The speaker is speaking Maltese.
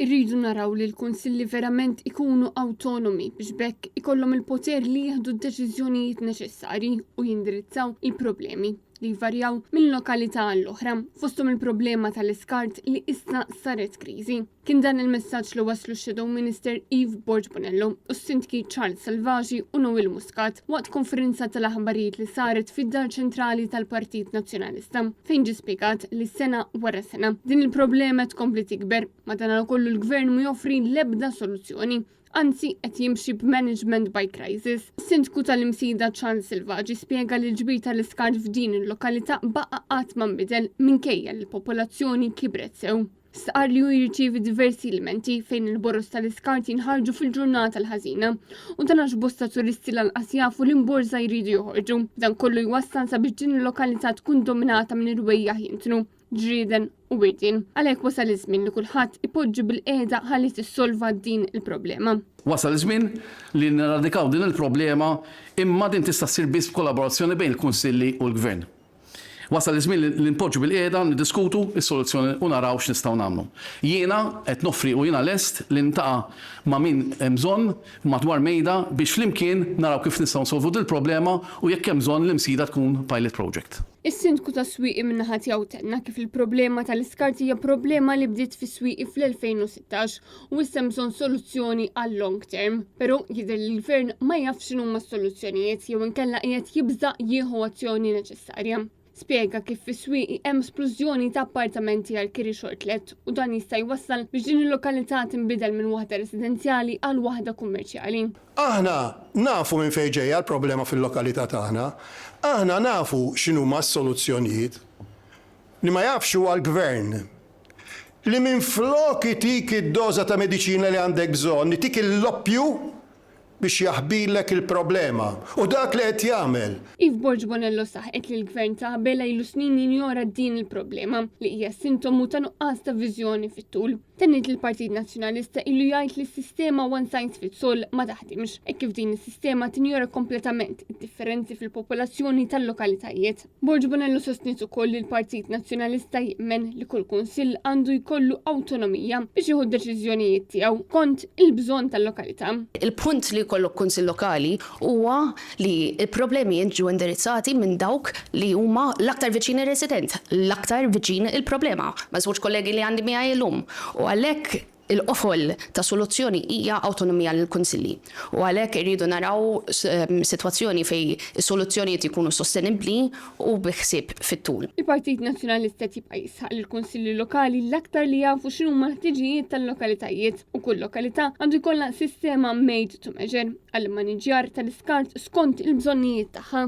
Irridu naraw li l-kunsilli verament ikunu autonomi biex bekk ikollhom il-poter li jieħdu d-deċiżjonijiet neċessarji u jindirizzaw il-problemi li jvarjaw minn lokalità għall-oħra fosthom il-problema tal-iskart li issa saret kriżi. Kien dan il-messaġġ li waslu Shadow Minister Yves Borg Bonello u s-sindki Charles Salvagi u Noel Muscat waqt konferenza tal-aħbarijiet li saret fid-dar ċentrali tal-Partit Nazzjonalista fejn ġie spjegat li sena wara sena din il-problema tkompli tikber madankollu l-gvern mu joffri l-ebda soluzzjoni. Anzi, qed jimxi b'management by crisis. Sindku tal-imsida Charles Salvagi spjega li l-ġbir tal-iskart f'din il-lokalità baqa' qatt ma nbidel minkejja li l-popolazzjoni kibret sew. Saqar li hu jirċievi diversi elementi fejn il-boros tal-iskart jinħarġu fil-ġurnata l-ħażina u dan għax bosta turisti lanqas jafu li mborza jridu joħorġu. Dan kollu jwassal sabiex din il-lokalità tkun dominata minn irwejjaħ jintnu, ġrieden u wirdin. Għalhekk wasal iż-żmien li kulħadd ipoġġi bil-qiegħda ħalli tissolva din il-problema. Wasal iż-żmien li nradikaw din il-problema imma din tista' ssir biss b'kollaborazzjoni bejn il-Kunsilli u l-Gvern. Wasal iż-żmien li npoġġu bil-qiegħda niddiskutu s-soluzzjoni u naraw x'nistgħu nagħmlu. Jiena qed noffri u jiena lest li ntaqa' ma' min hemm bżonn madwar mejda biex flimkien naraw kif nistgħu nsolvu din il-problema u jekk hemm bżonn l-imsida tkun pilot project. Is-sindku tas-swieqi min-naħa tiegħu tenna kif il-problema tal-iskart hija problema li bdiet fis-swieqi fl-2016 u issa bżonn soluzzjoni għal long term. Però jidher li l-gvern ma jafx x'inhuma s-soluzzjonijiet jew inkella qiegħed jibża' jieħu azzjoni neċessarja. Spjega kif fis-swieqi hemm splużjoni ta' appartamenti għal kiri xortlet u dan jista' jwassal biex din il-lokalità tinbidel minn waħda residenzjali għal waħda kummerċjali. Aħna nafu minn fejn ġejja l-problema fil-lokalità tagħna, aħna nafu x'inhuma s-soluzzjonijiet li ma jafx huwa l-gvern li minflok itik id-doża ta' mediċina li għandek bżonn, itik il-loppju biex jaħbilek il-problema u dak li qed jagħmel. Yves Borg Bonello saħqet li l-gvern ta' qabel ilu snin jinjora din il-problema li hija sintomu ta' nuqqas ta' viżjoni fit-tul. Tennit il-Partit Nazzjonalista illu jgħid li s-sistema one size fits all ma taħdimx hekk kif din is-sistema tinjora kompletament id-differenzi fil-popolazzjoni tal-lokalitajiet. Borg Bonello sostniet ukoll li l-Partit Nazzjonalista jemmen li kull kunsill għandu jkollu awtonomija biex jieħu d-deċiżjonijiet tiegħu kont il-bżonn tal-lokalità. Il-punt li jkollok kunsill lokali huwa li l-problemi jiġu indirizzati minn dawk li huma l-aktar viċini resident, l-aktar viċini il-problema. Ma' żewġ kollegi li għandi miegħi llum. U għalhekk il-qofol ta' soluzzjoni hija awtonomija lill-kunsilli. U għalhekk irridu naraw sitwazzjoni fej is-soluzzjonijiet ikunu sostenibbli u biħsieb fit-tul. Il-Partit Nazzjonalista tibqa' jisħaq lill-kunsilli lokali l-aktar li jafu x'inhuma l-ħtiġijiet tal-lokalitajiet u kull lokalità għandu jkollha sistema made to measure għall-maniġjar tal-iskart skont il-bżonnijiet tagħha.